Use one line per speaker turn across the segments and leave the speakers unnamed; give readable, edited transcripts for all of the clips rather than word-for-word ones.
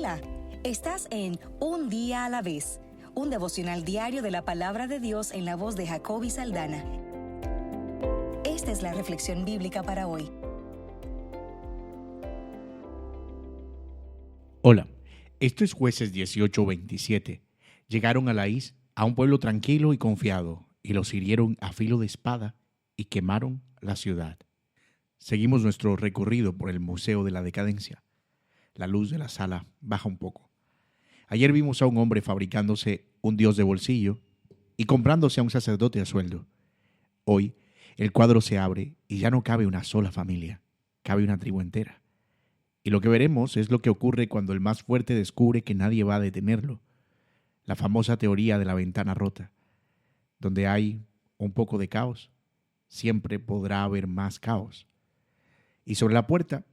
Hola, estás en Un Día a la Vez, un devocional diario de la Palabra de Dios en la voz de Jacoby Saldaña. Esta es la reflexión bíblica para hoy.
Hola, esto es Jueces 18:27. Llegaron a Laís, a un pueblo tranquilo y confiado, y los hirieron a filo de espada y quemaron la ciudad. Seguimos nuestro recorrido por el Museo de la Decadencia. La luz de la sala baja un poco. Ayer vimos a un hombre fabricándose un dios de bolsillo y comprándose a un sacerdote a sueldo. Hoy el cuadro se abre y ya no cabe una sola familia, cabe una tribu entera. Y lo que veremos es lo que ocurre cuando el más fuerte descubre que nadie va a detenerlo. La famosa teoría de la ventana rota. Donde hay un poco de caos, siempre podrá haber más caos. Y sobre la puerta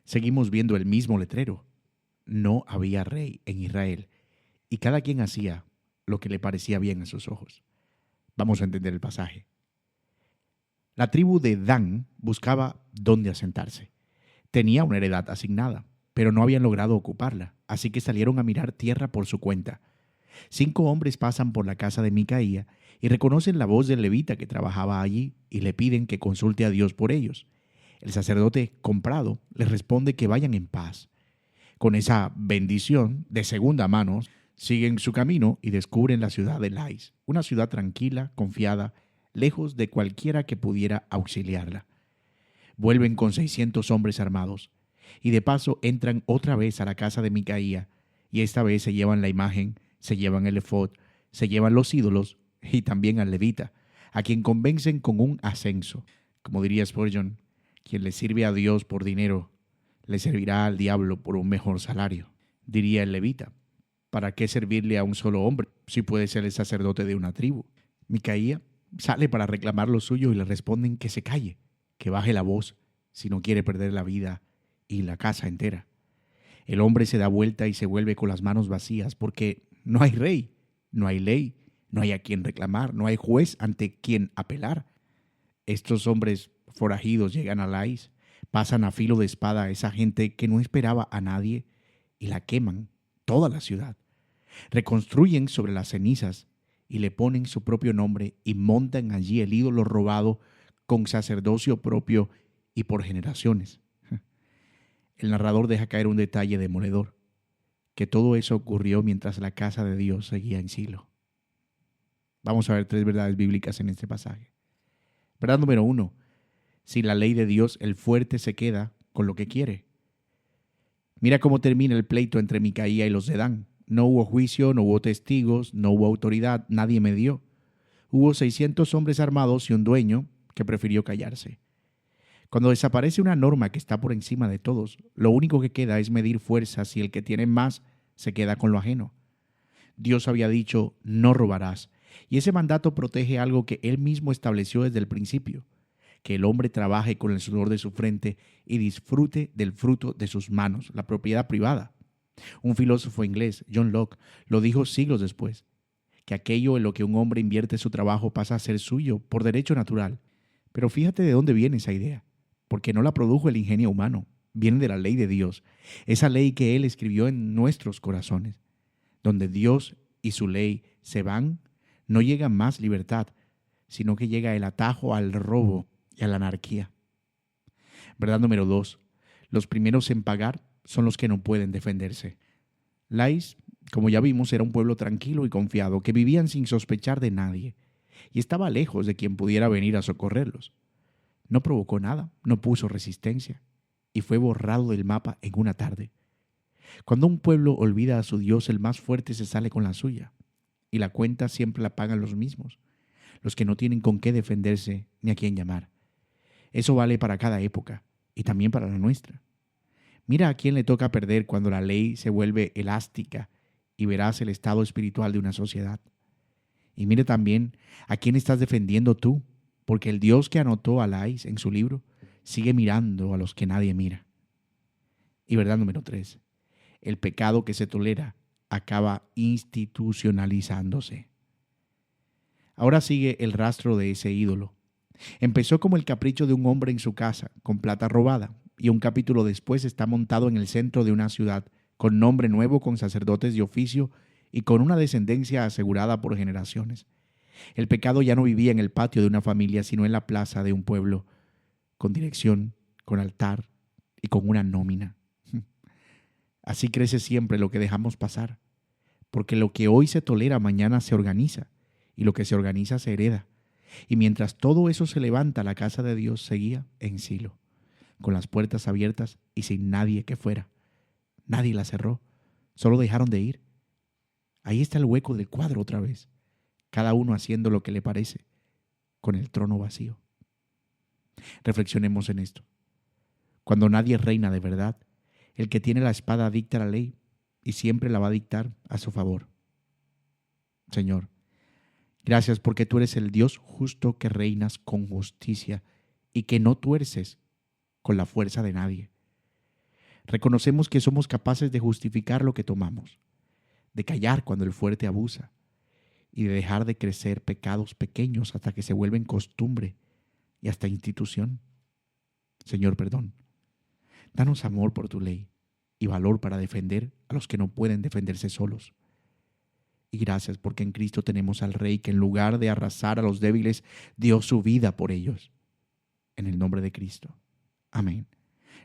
seguimos viendo el mismo letrero. No había rey en Israel y cada quien hacía lo que le parecía bien a sus ojos. Vamos a entender el pasaje. La tribu de Dan buscaba dónde asentarse. Tenía una heredad asignada, pero no habían logrado ocuparla, así que salieron a mirar tierra por su cuenta. 5 hombres pasan por la casa de Micaía y reconocen la voz del levita que trabajaba allí y le piden que consulte a Dios por ellos. El sacerdote comprado les responde que vayan en paz. Con esa bendición de segunda mano, siguen su camino y descubren la ciudad de Lais, una ciudad tranquila, confiada, lejos de cualquiera que pudiera auxiliarla. Vuelven con 600 hombres armados y de paso entran otra vez a la casa de Micaía y esta vez se llevan la imagen, se llevan el efod, se llevan los ídolos y también al levita, a quien convencen con un ascenso. Como diría Spurgeon, quien le sirve a Dios por dinero, le servirá al diablo por un mejor salario. Diría el levita, ¿para qué servirle a un solo hombre si puede ser el sacerdote de una tribu? Micaía sale para reclamar lo suyo y le responden que se calle, que baje la voz si no quiere perder la vida y la casa entera. El hombre se da vuelta y se vuelve con las manos vacías porque no hay rey, no hay ley, no hay a quien reclamar, no hay juez ante quien apelar. Estos hombres forajidos llegan a Lais, pasan a filo de espada a esa gente que no esperaba a nadie y la queman, toda la ciudad. Reconstruyen sobre las cenizas y le ponen su propio nombre y montan allí el ídolo robado con sacerdocio propio y por generaciones. El narrador deja caer un detalle demoledor, que todo eso ocurrió mientras la casa de Dios seguía en Silo. Vamos a ver 3 verdades bíblicas en este pasaje. Verdad número 1. Sin la ley de Dios, el fuerte se queda con lo que quiere. Mira cómo termina el pleito entre Micaía y los de Dan. No hubo juicio, no hubo testigos, no hubo autoridad, nadie medió. Hubo 600 hombres armados y un dueño que prefirió callarse. Cuando desaparece una norma que está por encima de todos, lo único que queda es medir fuerzas y el que tiene más se queda con lo ajeno. Dios había dicho, no robarás, y ese mandato protege algo que Él mismo estableció desde el principio, que el hombre trabaje con el sudor de su frente y disfrute del fruto de sus manos, la propiedad privada. Un filósofo inglés, John Locke, lo dijo siglos después, que aquello en lo que un hombre invierte su trabajo pasa a ser suyo por derecho natural. Pero fíjate de dónde viene esa idea, porque no la produjo el ingenio humano, viene de la ley de Dios, esa ley que Él escribió en nuestros corazones. Donde Dios y su ley se van, no llega más libertad, sino que llega el atajo al robo y a la anarquía. Verdad número 2. Los primeros en pagar son los que no pueden defenderse. Lais, como ya vimos, era un pueblo tranquilo y confiado, que vivían sin sospechar de nadie, y estaba lejos de quien pudiera venir a socorrerlos. No provocó nada, no puso resistencia, y fue borrado del mapa en una tarde. Cuando un pueblo olvida a su Dios, el más fuerte se sale con la suya, y la cuenta siempre la pagan los mismos, los que no tienen con qué defenderse ni a quién llamar. Eso vale para cada época, y también para la nuestra. Mira a quién le toca perder cuando la ley se vuelve elástica y verás el estado espiritual de una sociedad. Y mire también a quién estás defendiendo tú, porque el Dios que anotó a Lais en su libro sigue mirando a los que nadie mira. Y verdad número 3. El pecado que se tolera acaba institucionalizándose. Ahora sigue el rastro de ese ídolo. Empezó como el capricho de un hombre en su casa, con plata robada, y un capítulo después está montado en el centro de una ciudad con nombre nuevo, con sacerdotes de oficio y con una descendencia asegurada por generaciones. El pecado ya no vivía en el patio de una familia, sino en la plaza de un pueblo, con dirección, con altar y con una nómina. Así crece siempre lo que dejamos pasar, porque lo que hoy se tolera mañana se organiza, y lo que se organiza se hereda. Y mientras todo eso se levanta, la casa de Dios seguía en Silo, con las puertas abiertas y sin nadie que fuera. Nadie la cerró, solo dejaron de ir. Ahí está el hueco del cuadro otra vez, cada uno haciendo lo que le parece, con el trono vacío. Reflexionemos en esto. Cuando nadie reina de verdad, el que tiene la espada dicta la ley y siempre la va a dictar a su favor. Señor, gracias porque tú eres el Dios justo que reinas con justicia y que no tuerces con la fuerza de nadie. Reconocemos que somos capaces de justificar lo que tomamos, de callar cuando el fuerte abusa y de dejar de crecer pecados pequeños hasta que se vuelven costumbre y hasta institución. Señor, perdón. Danos amor por tu ley y valor para defender a los que no pueden defenderse solos. Y gracias porque en Cristo tenemos al Rey que en lugar de arrasar a los débiles, dio su vida por ellos. En el nombre de Cristo. Amén.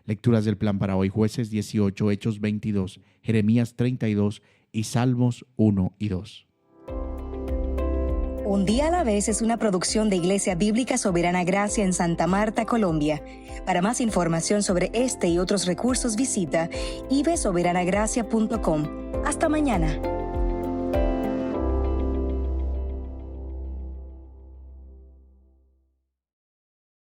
Lecturas del plan para hoy: Jueces 18, Hechos 22, Jeremías 32 y Salmos 1 y 2.
Un día a la vez es una producción de Iglesia Bíblica Soberana Gracia en Santa Marta, Colombia. Para más información sobre este y otros recursos visita ibsoberanagracia.com. Hasta mañana.